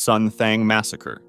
Sun Thang Massacre.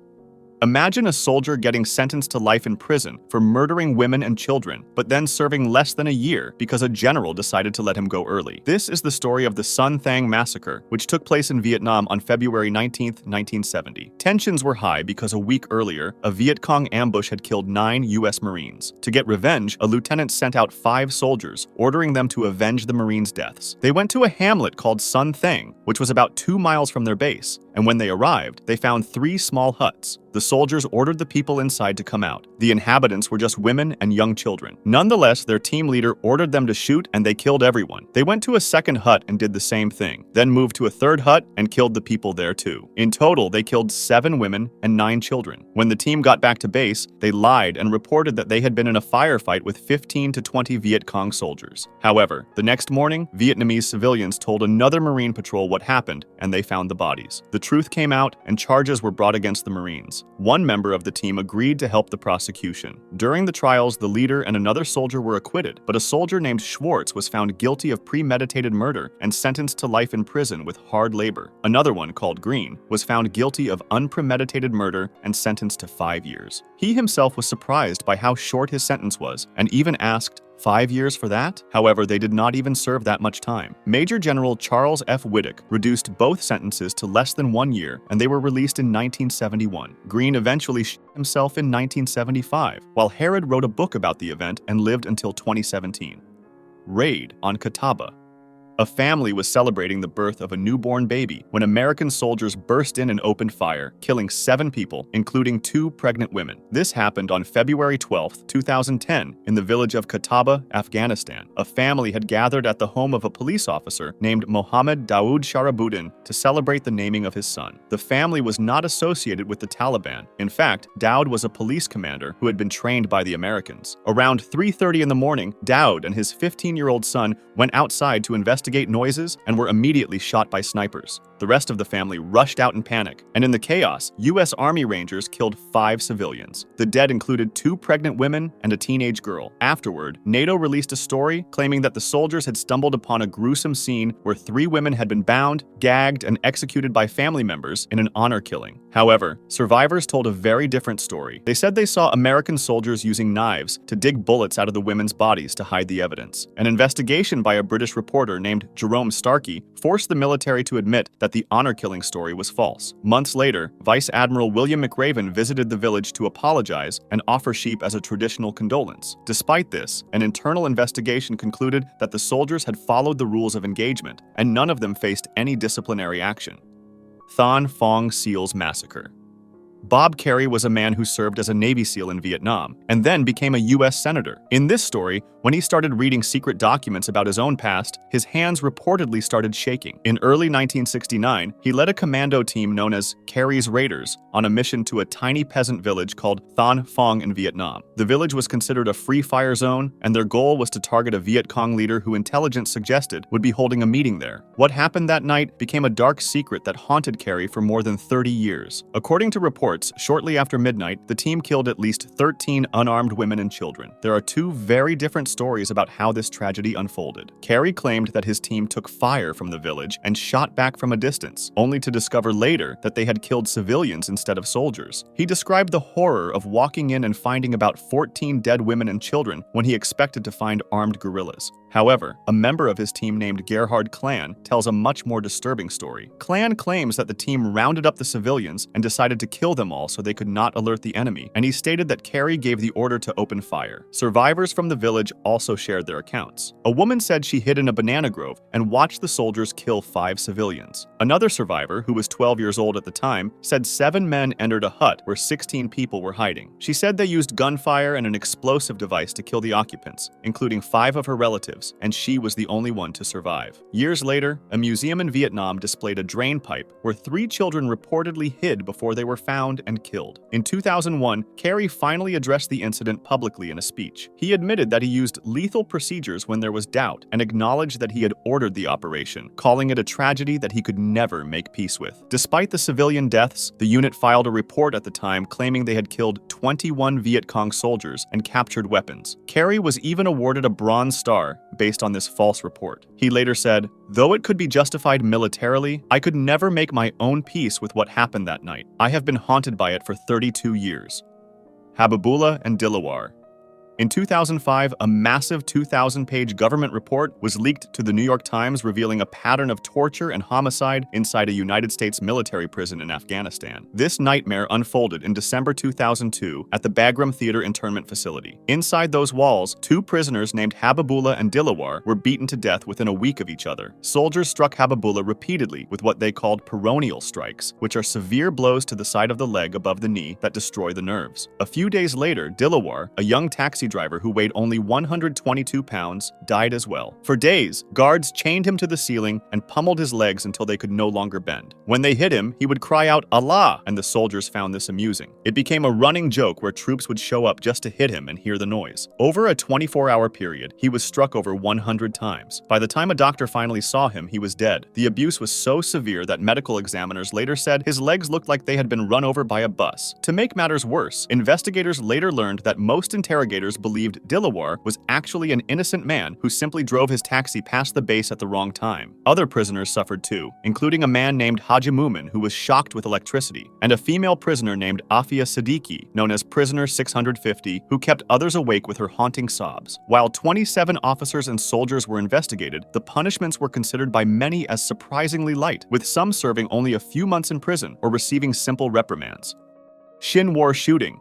Imagine a soldier getting sentenced to life in prison for murdering women and children, but then serving less than a year because a general decided to let him go early. This is the story of the Sun Thang Massacre, which took place in Vietnam on February 19, 1970. Tensions were high because a week earlier, a Viet Cong ambush had killed 9 U.S. Marines. To get revenge, a lieutenant sent out 5 soldiers, ordering them to avenge the Marines' deaths. They went to a hamlet called Sun Thang, which was about 2 miles from their base, and when they arrived, they found 3 small huts. The soldiers ordered the people inside to come out. The inhabitants were just women and young children. Nonetheless, their team leader ordered them to shoot, and they killed everyone. They went to a second hut and did the same thing, then moved to a third hut and killed the people there too. In total, they killed 7 women and 9 children. When the team got back to base, they lied and reported that they had been in a firefight with 15 to 20 Viet Cong soldiers. However, the next morning, Vietnamese civilians told another Marine patrol what happened, and they found the bodies. The truth came out, and charges were brought against the Marines. One member of the team agreed to help the prosecution. During the trials, the leader and another soldier were acquitted, but a soldier named Schwartz was found guilty of premeditated murder and sentenced to life in prison with hard labor. Another one, called Green, was found guilty of unpremeditated murder and sentenced to 5 years. He himself was surprised by how short his sentence was and even asked, 5 years for that? However, they did not even serve that much time. Major General Charles F. Whittock reduced both sentences to less than 1 year, and they were released in 1971. Green eventually shot himself in 1975, while Herod wrote a book about the event and lived until 2017. Raid on Khataba. A family was celebrating the birth of a newborn baby when American soldiers burst in and opened fire, killing 7 people, including 2 pregnant women. This happened on February 12, 2010, in the village of Khataba, Afghanistan. A family had gathered at the home of a police officer named Mohammed Daoud Sharabuddin to celebrate the naming of his son. The family was not associated with the Taliban. In fact, Daoud was a police commander who had been trained by the Americans. Around 3:30 in the morning, Daoud and his 15-year-old son went outside to investigate noises and were immediately shot by snipers. The rest of the family rushed out in panic, and in the chaos, U.S. Army Rangers killed 5 civilians. The dead included 2 pregnant women and a teenage girl. Afterward, NATO released a story claiming that the soldiers had stumbled upon a gruesome scene where 3 women had been bound, gagged, and executed by family members in an honor killing. However, survivors told a very different story. They said they saw American soldiers using knives to dig bullets out of the women's bodies to hide the evidence. An investigation by a British reporter named Jerome Starkey forced the military to admit that the honor killing story was false. Months later, Vice Admiral William McRaven visited the village to apologize and offer sheep as a traditional condolence. Despite this, an internal investigation concluded that the soldiers had followed the rules of engagement, and none of them faced any disciplinary action. Thanh Phong Seals Massacre. Bob Carey was a man who served as a Navy SEAL in Vietnam and then became a U.S. Senator. In this story, when he started reading secret documents about his own past, his hands reportedly started shaking. In early 1969, he led a commando team known as Carey's Raiders on a mission to a tiny peasant village called Thanh Phong in Vietnam. The village was considered a free fire zone, and their goal was to target a Viet Cong leader who intelligence suggested would be holding a meeting there. What happened that night became a dark secret that haunted Carey for more than 30 years. According to reports, shortly after midnight, the team killed at least 13 unarmed women and children. There are 2 very different stories about how this tragedy unfolded. Carey claimed that his team took fire from the village and shot back from a distance, only to discover later that they had killed civilians instead of soldiers. He described the horror of walking in and finding about 14 dead women and children when he expected to find armed guerrillas. However, a member of his team named Gerhard Klan tells a much more disturbing story. Klan claims that the team rounded up the civilians and decided to kill them all so they could not alert the enemy, and he stated that Carey gave the order to open fire. Survivors from the village also shared their accounts. A woman said she hid in a banana grove and watched the soldiers kill 5 civilians. Another survivor, who was 12 years old at the time, said 7 men entered a hut where 16 people were hiding. She said they used gunfire and an explosive device to kill the occupants, including 5 of her relatives, and she was the only one to survive. Years later, a museum in Vietnam displayed a drain pipe where 3 children reportedly hid before they were found and killed. In 2001, Carey finally addressed the incident publicly in a speech. He admitted that he used lethal procedures when there was doubt and acknowledged that he had ordered the operation, calling it a tragedy that he could never make peace with. Despite the civilian deaths, the unit filed a report at the time claiming they had killed 21 Viet Cong soldiers and captured weapons. Carey was even awarded a Bronze Star, based on this false report. He later said, "Though it could be justified militarily, I could never make my own peace with what happened that night. I have been haunted by it for 32 years." Habibullah and Dilawar. In 2005, a massive 2,000-page government report was leaked to the New York Times revealing a pattern of torture and homicide inside a United States military prison in Afghanistan. This nightmare unfolded in December 2002 at the Bagram Theater internment facility. Inside those walls, 2 prisoners named Habibullah and Dilawar were beaten to death within a week of each other. Soldiers struck Habibullah repeatedly with what they called peroneal strikes, which are severe blows to the side of the leg above the knee that destroy the nerves. A few days later, Dilawar, a young taxi driver who weighed only 122 pounds, died as well. For days, guards chained him to the ceiling and pummeled his legs until they could no longer bend. When they hit him, he would cry out, "Allah!" and the soldiers found this amusing. It became a running joke where troops would show up just to hit him and hear the noise. Over a 24-hour period, he was struck over 100 times. By the time a doctor finally saw him, he was dead. The abuse was so severe that medical examiners later said his legs looked like they had been run over by a bus. To make matters worse, investigators later learned that most interrogators believed Dilawar was actually an innocent man who simply drove his taxi past the base at the wrong time. Other prisoners suffered too, including a man named Haji Mumin who was shocked with electricity, and a female prisoner named Afia Siddiqui, known as Prisoner 650, who kept others awake with her haunting sobs. While 27 officers and soldiers were investigated, the punishments were considered by many as surprisingly light, with some serving only a few months in prison or receiving simple reprimands. Shinwar Shooting.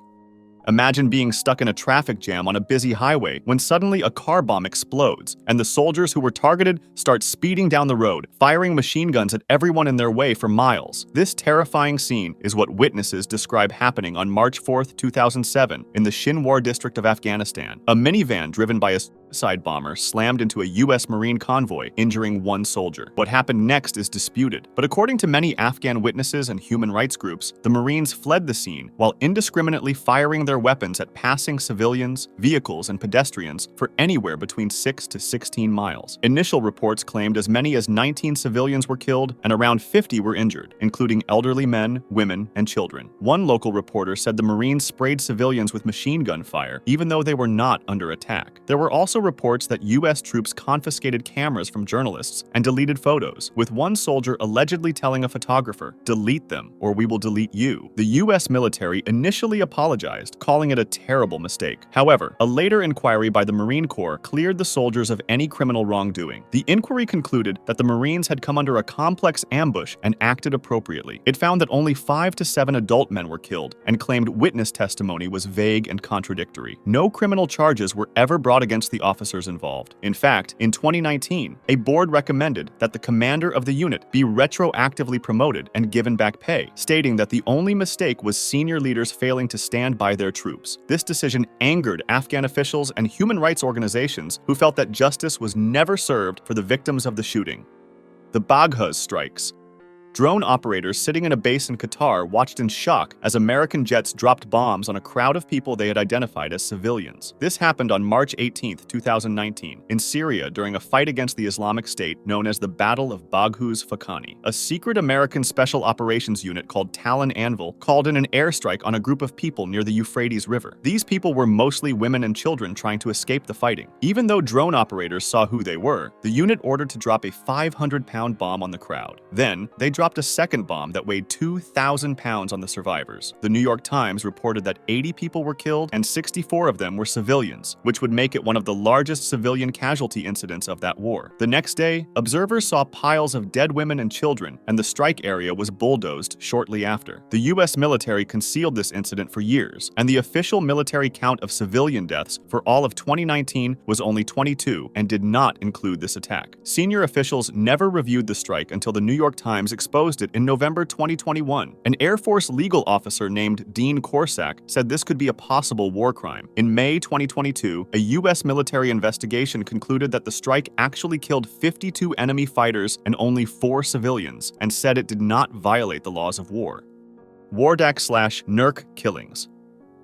Imagine being stuck in a traffic jam on a busy highway when suddenly a car bomb explodes, and the soldiers who were targeted start speeding down the road, firing machine guns at everyone in their way for miles. This terrifying scene is what witnesses describe happening on March 4, 2007, in the Shinwar district of Afghanistan. A minivan driven by a suicide bomber slammed into a U.S. Marine convoy, injuring 1 soldier. What happened next is disputed, but according to many Afghan witnesses and human rights groups, the Marines fled the scene while indiscriminately firing their weapons at passing civilians, vehicles, and pedestrians for anywhere between 6 to 16 miles. Initial reports claimed as many as 19 civilians were killed and around 50 were injured, including elderly men, women, and children. One local reporter said the Marines sprayed civilians with machine gun fire, even though they were not under attack. There were also reports that U.S. troops confiscated cameras from journalists and deleted photos, with one soldier allegedly telling a photographer, "Delete them, or we will delete you." The U.S. military initially apologized, calling it a terrible mistake. However, a later inquiry by the Marine Corps cleared the soldiers of any criminal wrongdoing. The inquiry concluded that the Marines had come under a complex ambush and acted appropriately. It found that only 5 to 7 adult men were killed and claimed witness testimony was vague and contradictory. No criminal charges were ever brought against the officers involved. In fact, in 2019, a board recommended that the commander of the unit be retroactively promoted and given back pay, stating that the only mistake was senior leaders failing to stand by their troops. This decision angered Afghan officials and human rights organizations who felt that justice was never served for the victims of the shooting. The Baghuz Strikes. Drone operators sitting in a base in Qatar watched in shock as American jets dropped bombs on a crowd of people they had identified as civilians. This happened on March 18, 2019, in Syria during a fight against the Islamic State known as the Battle of Baghuz Fakani. A secret American special operations unit called Talon Anvil called in an airstrike on a group of people near the Euphrates River. These people were mostly women and children trying to escape the fighting. Even though drone operators saw who they were, the unit ordered to drop a 500-pound bomb on the crowd. Then, they dropped a second bomb that weighed 2,000 pounds on the survivors. The New York Times reported that 80 people were killed and 64 of them were civilians, which would make it one of the largest civilian casualty incidents of that war. The next day, observers saw piles of dead women and children, and the strike area was bulldozed shortly after. The U.S. military concealed this incident for years, and the official military count of civilian deaths for all of 2019 was only 22 and did not include this attack. Senior officials never reviewed the strike until the New York Times exposed it in November 2021. An Air Force legal officer named Dean Corsack said this could be a possible war crime. In May 2022, a U.S. military investigation concluded that the strike actually killed 52 enemy fighters and only 4 civilians, and said it did not violate the laws of war. Wardak/Nerkh killings.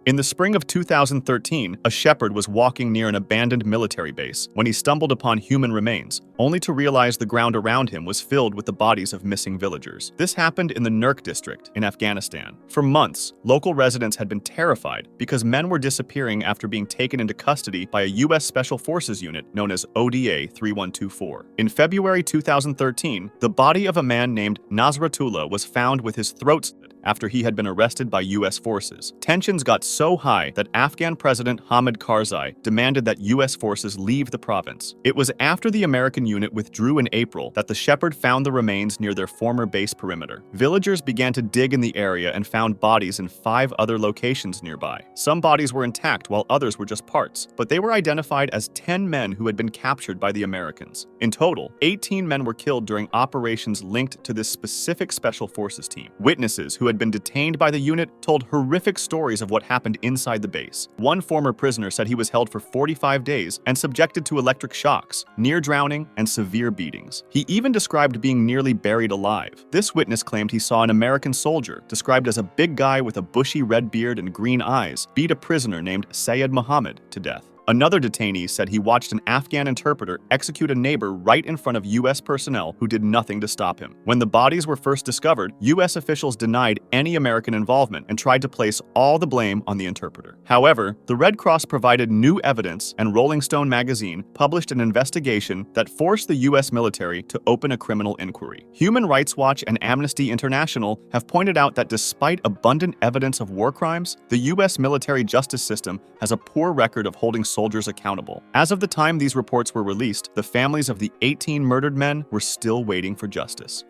In the spring of 2013, a shepherd was walking near an abandoned military base when he stumbled upon human remains, only to realize the ground around him was filled with the bodies of missing villagers. This happened in the Nerkh district in Afghanistan. For months, local residents had been terrified because men were disappearing after being taken into custody by a U.S. Special Forces unit known as ODA 3124. In February 2013, the body of a man named Nasratullah was found with his throat slit after he had been arrested by U.S. forces. Tensions got so high that Afghan President Hamid Karzai demanded that U.S. forces leave the province. It was after the American unit withdrew in April that the shepherd found the remains near their former base perimeter. Villagers began to dig in the area and found bodies in 5 other locations nearby. Some bodies were intact while others were just parts, but they were identified as 10 men who had been captured by the Americans. In total, 18 men were killed during operations linked to this specific Special Forces team. Witnesses who had been detained by the unit told horrific stories of what happened inside the base. One former prisoner said he was held for 45 days and subjected to electric shocks, near drowning, and severe beatings. He even described being nearly buried alive. This witness claimed he saw an American soldier, described as a big guy with a bushy red beard and green eyes, beat a prisoner named Sayed Muhammad to death. Another detainee said he watched an Afghan interpreter execute a neighbor right in front of U.S. personnel who did nothing to stop him. When the bodies were first discovered, U.S. officials denied any American involvement and tried to place all the blame on the interpreter. However, the Red Cross provided new evidence, and Rolling Stone magazine published an investigation that forced the U.S. military to open a criminal inquiry. Human Rights Watch and Amnesty International have pointed out that despite abundant evidence of war crimes, the U.S. military justice system has a poor record of holding soldiers accountable. As of the time these reports were released, the families of the 18 murdered men were still waiting for justice.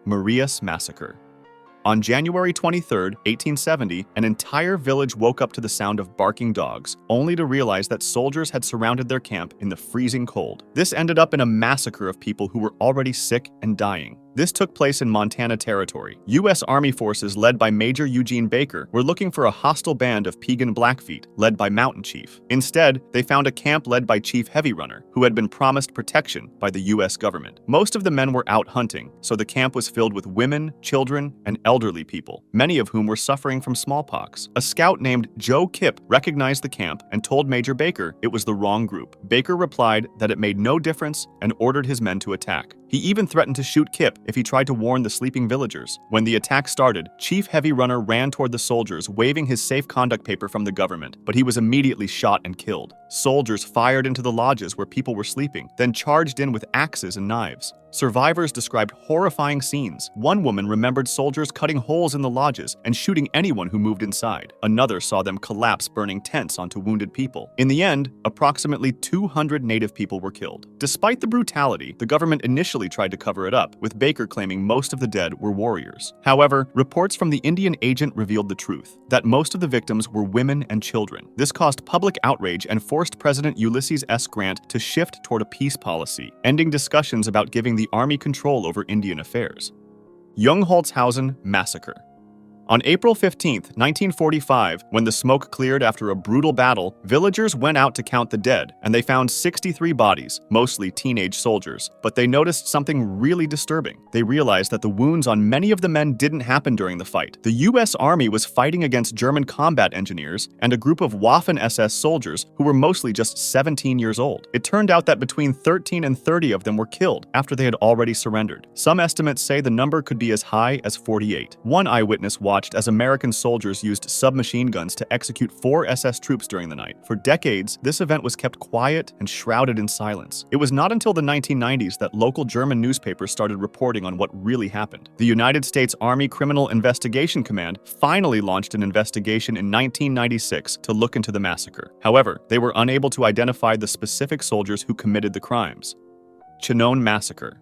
Marius Massacre. On January 23, 1870, an entire village woke up to the sound of barking dogs, only to realize that soldiers had surrounded their camp in the freezing cold. This ended up in a massacre of people who were already sick and dying. This took place in Montana Territory. U.S. Army forces led by Major Eugene Baker were looking for a hostile band of Piegan Blackfeet, led by Mountain Chief. Instead, they found a camp led by Chief Heavy Runner, who had been promised protection by the U.S. government. Most of the men were out hunting, so the camp was filled with women, children, and elderly people, many of whom were suffering from smallpox. A scout named Joe Kipp recognized the camp and told Major Baker it was the wrong group. Baker replied that it made no difference and ordered his men to attack. He even threatened to shoot Kipp if he tried to warn the sleeping villagers. When the attack started, Chief Heavy Runner ran toward the soldiers, waving his safe conduct paper from the government, but he was immediately shot and killed. Soldiers fired into the lodges where people were sleeping, then charged in with axes and knives. Survivors described horrifying scenes. One woman remembered soldiers cutting holes in the lodges and shooting anyone who moved inside. Another saw them collapse, burning tents onto wounded people. In the end, approximately 200 native people were killed. Despite the brutality, the government initially tried to cover it up, with Baker claiming most of the dead were warriors. However, reports from the Indian agent revealed the truth, that most of the victims were women and children. This caused public outrage and forced President Ulysses S. Grant to shift toward a peace policy, ending discussions about giving the army control over Indian affairs. Ungholzhausen Massacre. On April 15, 1945, when the smoke cleared after a brutal battle, villagers went out to count the dead, and they found 63 bodies, mostly teenage soldiers. But they noticed something really disturbing. They realized that the wounds on many of the men didn't happen during the fight. The U.S. Army was fighting against German combat engineers and a group of Waffen-SS soldiers who were mostly just 17 years old. It turned out that between 13 and 30 of them were killed after they had already surrendered. Some estimates say the number could be as high as 48. One eyewitness watched as American soldiers used submachine guns to execute 4 SS troops during the night. For decades, this event was kept quiet and shrouded in silence. It was not until the 1990s that local German newspapers started reporting on what really happened. The United States Army Criminal Investigation Command finally launched an investigation in 1996 to look into the massacre. However, they were unable to identify the specific soldiers who committed the crimes. Chenogne Massacre.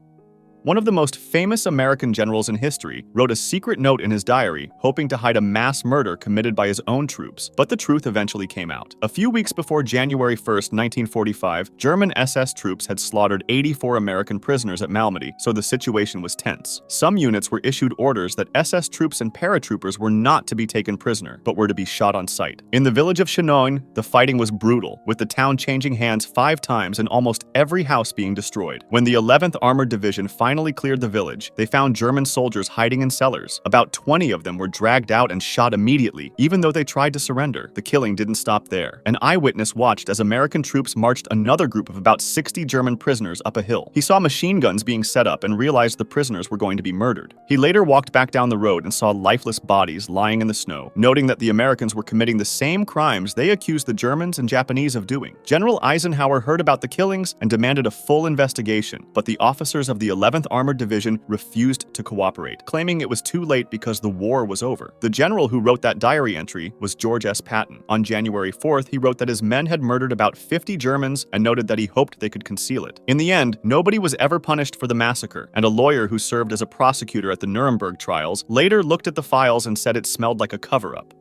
One of the most famous American generals in history wrote a secret note in his diary, hoping to hide a mass murder committed by his own troops, but the truth eventually came out. A few weeks before January 1, 1945, German SS troops had slaughtered 84 American prisoners at Malmedy, so the situation was tense. Some units were issued orders that SS troops and paratroopers were not to be taken prisoner, but were to be shot on sight. In the village of Chenogne, the fighting was brutal, with the town changing hands 5 times and almost every house being destroyed. When the 11th Armored Division finally finally cleared the village, they found German soldiers hiding in cellars. About 20 of them were dragged out and shot immediately, even though they tried to surrender. The killing didn't stop there. An eyewitness watched as American troops marched another group of about 60 German prisoners up a hill. He saw machine guns being set up and realized the prisoners were going to be murdered. He later walked back down the road and saw lifeless bodies lying in the snow, noting that the Americans were committing the same crimes they accused the Germans and Japanese of doing. General Eisenhower heard about the killings and demanded a full investigation, but the officers of the 11th Armored Division refused to cooperate, claiming it was too late because the war was over. The general who wrote that diary entry was George S. Patton. On January 4th, he wrote that his men had murdered about 50 Germans and noted that he hoped they could conceal it. In the end, nobody was ever punished for the massacre, and a lawyer who served as a prosecutor at the Nuremberg trials later looked at the files and said it smelled like a cover-up.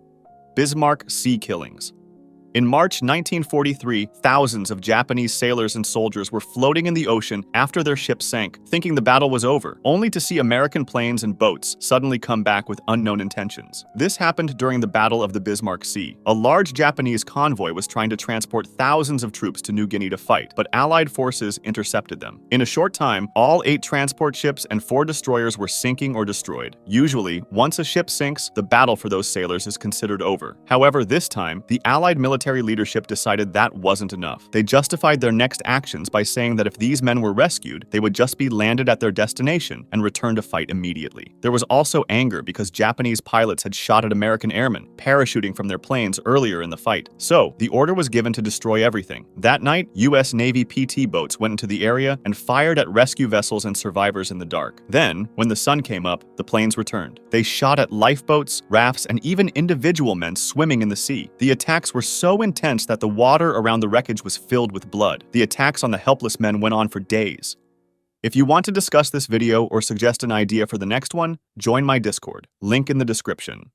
Bismarck Sea Killings. In March 1943, thousands of Japanese sailors and soldiers were floating in the ocean after their ship sank, thinking the battle was over, only to see American planes and boats suddenly come back with unknown intentions. This happened during the Battle of the Bismarck Sea. A large Japanese convoy was trying to transport thousands of troops to New Guinea to fight, but Allied forces intercepted them. In a short time, all 8 transport ships and 4 destroyers were sinking or destroyed. Usually, once a ship sinks, the battle for those sailors is considered over. However, this time, the Allied military leadership decided that wasn't enough. They justified their next actions by saying that if these men were rescued, they would just be landed at their destination and return to fight immediately. There was also anger because Japanese pilots had shot at American airmen, parachuting from their planes earlier in the fight. So, the order was given to destroy everything. That night, U.S. Navy PT boats went into the area and fired at rescue vessels and survivors in the dark. Then, when the sun came up, the planes returned. They shot at lifeboats, rafts, and even individual men swimming in the sea. The attacks were so intense that the water around the wreckage was filled with blood. The attacks on the helpless men went on for days. If you want to discuss this video or suggest an idea for the next one, join my Discord, link in the description.